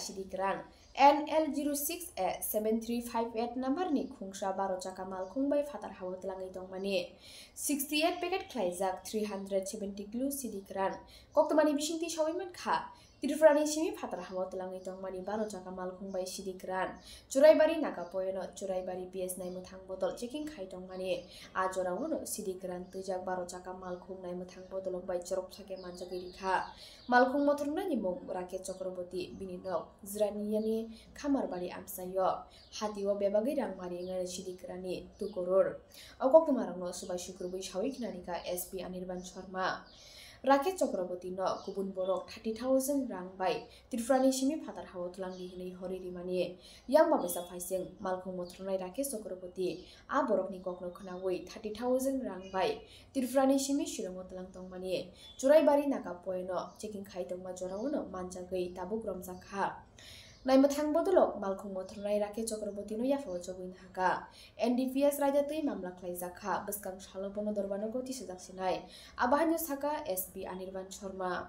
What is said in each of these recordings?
sidikran NL06A7358 number ni khungsra 12 chaka mal khungbai fatar hawat langai dongmani 68 packet khlaijak 370 kilo sidikran koktomani bisingti sawiman kha Tirifrani simi fatar hawat langai dongmani 12 chaka mal khungbai sidikran Churaibari naga poyeno Churaibari PS nai muthang botol checking khai dongmani ajorawono sidikran tujak 12 chaka mal khung nai muthang botol bai chorok thake manjagui kha Malkhung motorna ni mong Raket Chakraborty bininok Zraniyani Khamarbari amsayo hatiwa bebagi rangmari ngai sidikrani 2 crore awkok tumarangno subai shukrubui shawiknanika SP Anirban Sharma Raket Chakraborty no kubun borok 30,000 rang bai Tirifrani simi fatar hawat langi hinai horirimani yang babesa faising Malkhung motornai Raket Chakraborty a borokni kokno khnawi 30,000 rang bai Tirifrani simi shiromot lang tongmani Churaibari naga poyeno checking khai tongma jorawono manjagui tabuk romjakha Naimathang bodolok Malkhung motornai Raket Chakraborty no yafo jogin haka NDPS rajatui mamla khlaijakha bwskang salopono dorbano goti sejak abahanyo saka SP Anirban Sharma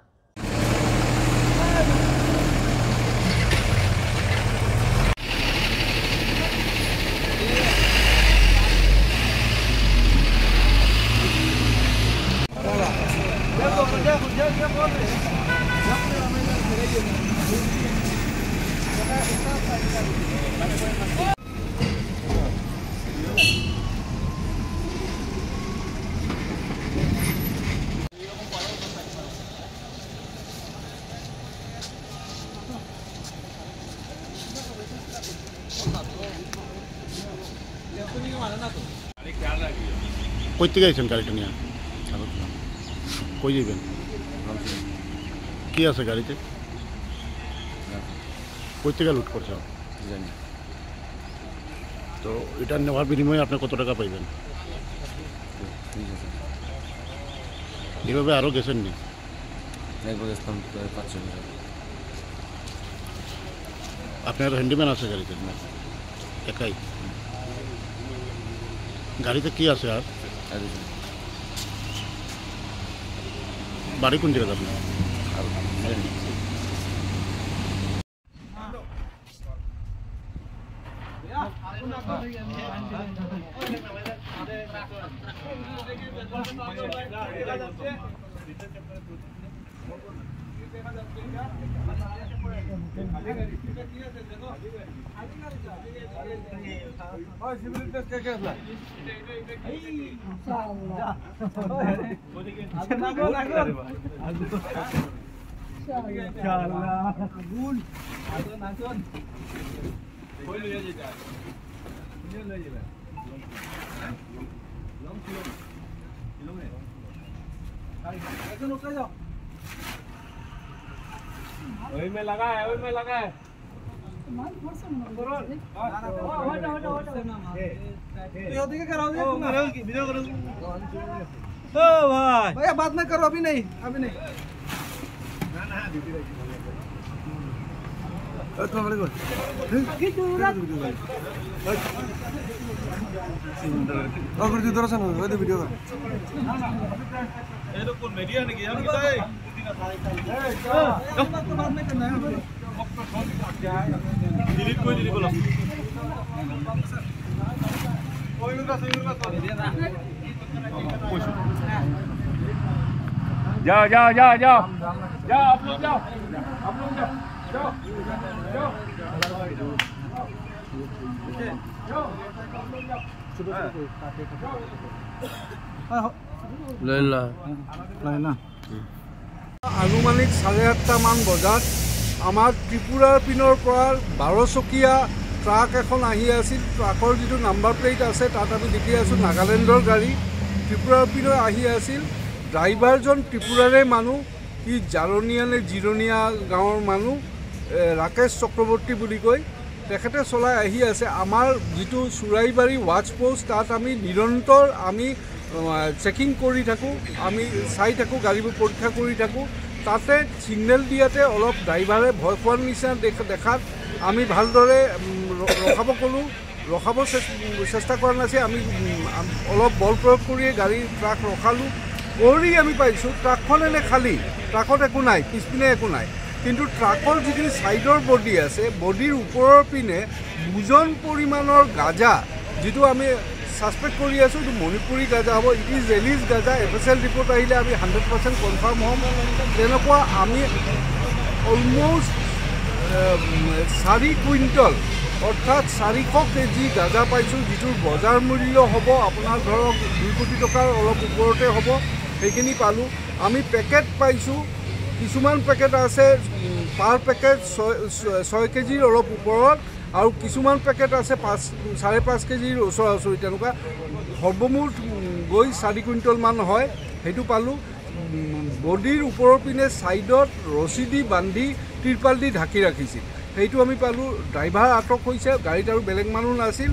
কই থেকে আইছেন গাড়িটা নিয়ে কই যাবেন কি আছে গাড়িতে কই থেকে লুট করছে জানি তো এটা নেওয়ার বিনিময়ে আপনি কত টাকা পাইবেন এইভাবে আরও গেছেন নি একবার গেছিলাম 500 মিটার আপনার হ্যান্ডিম্যান আছে গাড়িতে একাই গাড়িতে কি আছে আর বাড়ি কোন জায়গায় আপনি ওই মে লাগা है वीडियो करो ओ भाई भैया बात ना करो अभी नहीं ना ड्यूटी वीडियो कर मीडिया ने किया डिलीट कोई नहीं बोलो जाओ जाओ जाओ जाओ जाओ आप लोग जाओ जाओ আনুমানিক 8:30 মান বজাত আমাৰ ত্ৰিপুৰাৰ পিনৰ পৰা 12 চকীয়া ট্ৰাক এখন আহি আছিল ট্ৰাকৰ যিটো নাম্বাৰ প্লেট আছে তাত আমি দেখি আছোঁ নাগালেণ্ডৰ গাড়ী ত্ৰিপুৰাৰ পিনৰ আহি আছিল ড্ৰাইভাৰজন ত্ৰিপুৰাৰে মানুহ কি জাৰনিয়া নে জিৰনিয়া গাঁৱৰ মানুহ ৰাকেশ চক্ৰৱৰ্তী বুলি কয় তেখেতে চলাই আহি আছে আমাৰ যিটো চুৰাইবাৰী ৱাচ পোষ্ট তাত আমি নিৰন্তৰ আমি চেকিং কৰি থাকোঁ আমি চাই থাকোঁ গাড়ীবোৰ পৰীক্ষা কৰি থাকোঁ তাতে সিগনেল দিয়াতে অলপ ড্ৰাইভাৰে ভয় খোৱাৰ নিচিনা দেখাত আমি ভালদৰে ৰখাব ক'লোঁ ৰখাব চেষ্টা কৰা নাছিল আমি অলপ বল প্ৰয়োগ কৰিয়ে গাড়ী ট্ৰাক ৰখালোঁ কৰি আমি পাইছোঁ ট্ৰাকখন এনে খালী ট্ৰাকত একো নাই পিছপিনে একো নাই কিন্তু ট্ৰাকৰ যিখিনি ছাইডৰ বডি আছে বডিৰ ওপৰৰ পিনে ওজন পৰিমাণৰ গাঁজা যিটো আমি সাসপেক্ট কৰি আছোঁ এইটো মণিপুৰী গাঁজা হ'ব ইট ইজ ৰেলিজ গাঁজা FSL ৰিপৰ্ট আহিলে আমি 100% কনফাৰ্ম হ'ম তেনেকুৱা আমি অলমষ্ট 4 কুইণ্টল অৰ্থাৎ 400 কেজি গাঁজা পাইছোঁ যিটোৰ বজাৰ মূল্য হ'ব আপোনাৰ ধৰক 2 কোটি টকাৰ অলপ ওপৰতে হ'ব সেইখিনি পালোঁ আমি পেকেট পাইছোঁ কিছুমান পেকেট আছে পাৰ পেকেট 6 কেজিৰ অলপ ওপৰত আৰু কিছুমান পেকেট আছে 5.5 কেজিৰ ওচৰা-ওচৰি তেনেকুৱা সৰ্বমুঠ গৈ 4 কুইণ্টল মান হয় সেইটো পালোঁ বডিৰ ওপৰৰ পিনে ছাইডত ৰছী দি বান্ধি তিৰপাল দি ঢাকি ৰাখিছিল সেইটো আমি পালোঁ ড্ৰাইভাৰ আটক হৈছে গাড়ীত আৰু বেলেগ মানুহ নাছিল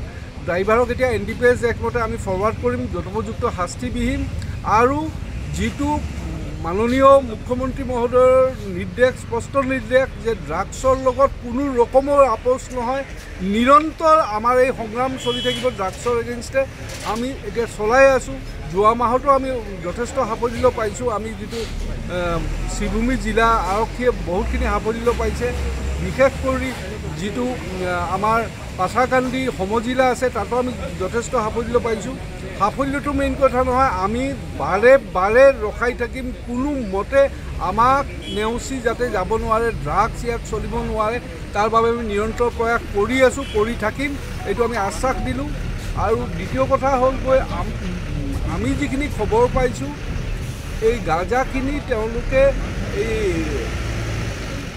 ড্ৰাইভাৰক এতিয়া NDPS একমতে আমি ফৰৱাৰ্ড কৰিম যথোপযুক্ত শাস্তিবিহীন আৰু যিটো মাননীয় মুখ্যমন্ত্ৰী মহোদয়ৰ নিৰ্দেশ স্পষ্ট নিৰ্দেশ যে ড্ৰাগছৰ লগত কোনো ৰকমৰ আপোচ নহয় নিৰন্তৰ আমাৰ এই সংগ্ৰাম চলি থাকিব ড্ৰাগছৰ এগেইনষ্টে আমি এতিয়া চলাই আছোঁ যোৱা মাহতো আমি যথেষ্ট সাফল্য পাইছোঁ আমি যিটো শ্ৰীভূমি জিলা আৰক্ষীয়ে বহুতখিনি সাফল্য পাইছে বিশেষ কৰি যিটো আমাৰ পাছাকান্দি সমজিলা আছে তাতো আমি যথেষ্ট সাফল্য পাইছোঁ সাফল্যটো মেইন কথা নহয় আমি বাৰে বাৰে ৰখাই থাকিম কোনো মতে আমাক নেওচি যাতে যাব নোৱাৰে ড্ৰাগছ ইয়াত চলিব নোৱাৰে তাৰ বাবে আমি নিৰন্তৰ প্ৰয়াস কৰি আছোঁ কৰি থাকিম এইটো আমি আশ্বাস দিলোঁ আৰু দ্বিতীয় কথা হ'ল গৈ আমি যিখিনি খবৰ পাইছোঁ এই গাঁজাখিনি তেওঁলোকে এই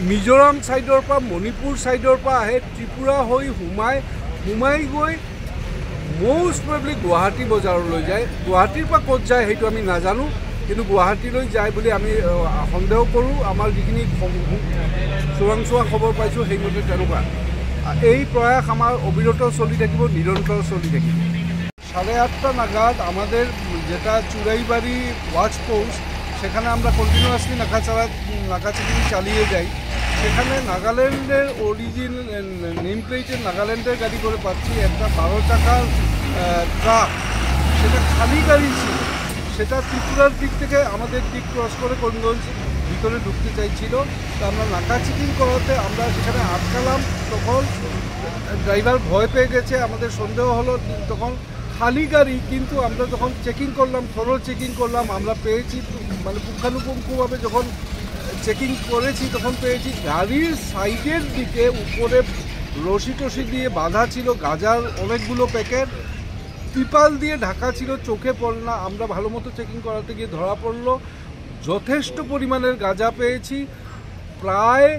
মিজোৰাম ছাইডৰ পৰা মণিপুৰ ছাইডৰ পৰা আহে ত্ৰিপুৰা হৈ সোমাই গৈ মোষ্ট প্ৰবেবলি গুৱাহাটী বজাৰলৈ যায় গুৱাহাটীৰ পৰা ক'ত যায় সেইটো আমি নাজানো কিন্তু গুৱাহাটীলৈ যায় বুলি আমি সন্দেহ কৰোঁ আমাৰ যিখিনি চোৰাংচোৱা খবৰ পাইছোঁ সেইমতে তেনেকুৱা এই প্ৰয়াস আমাৰ অবিৰত চলি থাকিব নিৰন্তৰ চলি থাকিব 8:30 নাগাদ আমাদের যেটা চুরাইবাড়ি ওয়াচ পোস্ট সেখানে আমরা কন্টিনিউয়াসলি নাকাচাকি চালিয়ে যাই সেখানে নাগাল্যান্ডের অরিজিন নেম প্লেটের নাগাল্যান্ডের গাড়ি করে পাচ্ছি একটা 12 চাকার ট্রাক সেটা খালি গাড়ি ছিল সেটা ত্রিপুরার দিক থেকে আমাদের দিক ক্রস করে করিমগঞ্জ ভিতরে ঢুকতে চাইছিল তো আমরা নাকাচিকিং করাতে আমরা সেখানে আটকালাম তখন ড্রাইভার ভয় পেয়ে গেছে আমাদের সন্দেহ হলো তখন খালি গাড়ি কিন্তু আমরা যখন চেকিং করলাম থরো চেকিং করলাম আমরা পেয়েছি মানে পুঙ্খানুপুঙ্খভাবে যখন চেকিং করেছি তখন পেয়েছি গাড়ির সাইডের দিকে উপরে রশি টসি দিয়ে বাঁধা ছিল গাঁজার অনেকগুলো প্যাকেট ত্রিপাল দিয়ে ঢাকা ছিল চোখে পড়ল না আমরা ভালো মতো চেকিং করাতে গিয়ে ধরা পড়লো যথেষ্ট পরিমাণের গাঁজা পেয়েছি প্রায়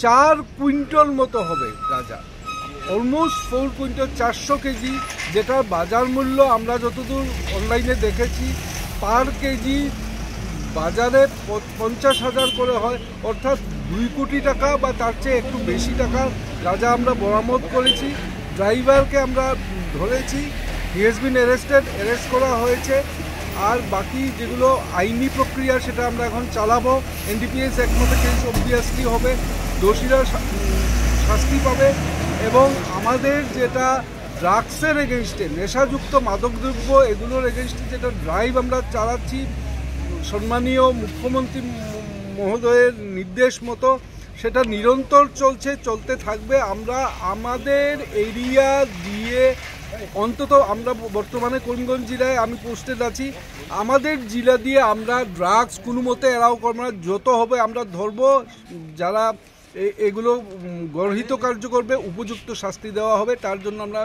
4 কুইন্টাল মতো হবে গাঁজা অলমোস্ট 4 কুইন্টাল 400 কেজি যেটার বাজার মূল্য আমরা যতদূর অনলাইনে দেখেছি পার কেজি বাজারে 50,000 করে হয় অর্থাৎ 2 কোটি টাকা বা তার চেয়ে একটু বেশি টাকার গাঁজা আমরা বরামদ করেছি ড্রাইভারকে আমরা ধরেছি হি হ্যাজ বিন অ্যারেস্ট করা হয়েছে আর বাকি যেগুলো আইনি প্রক্রিয়া সেটা আমরা এখন চালাবো NDPS একমতে কেস অবভিয়াসলি হবে দোষীরা শাস্তি পাবে এবং আমাদের যেটা ড্রাগসের এগেনস্টে নেশাযুক্ত মাদকদ্রব্য এগুলোর এগেনস্টে যেটা ড্রাইভ আমরা চালাচ্ছি সম্মানীয় মুখ্যমন্ত্রী মহোদয়ের নির্দেশ মতো সেটা নিরন্তর চলতে থাকবে আমরা আমাদের এরিয়া দিয়ে অন্তত আমরা বর্তমানে করিমগঞ্জ জেলায় আমি পোস্টেড আছি আমাদের জেলা দিয়ে আমরা ড্রাগস কোনো মতে এড়াও করব না যত হবে আমরা ধরব যারা এগুলো গর্হিত কার্য করবে উপযুক্ত শাস্তি দেওয়া হবে তার জন্য আমরা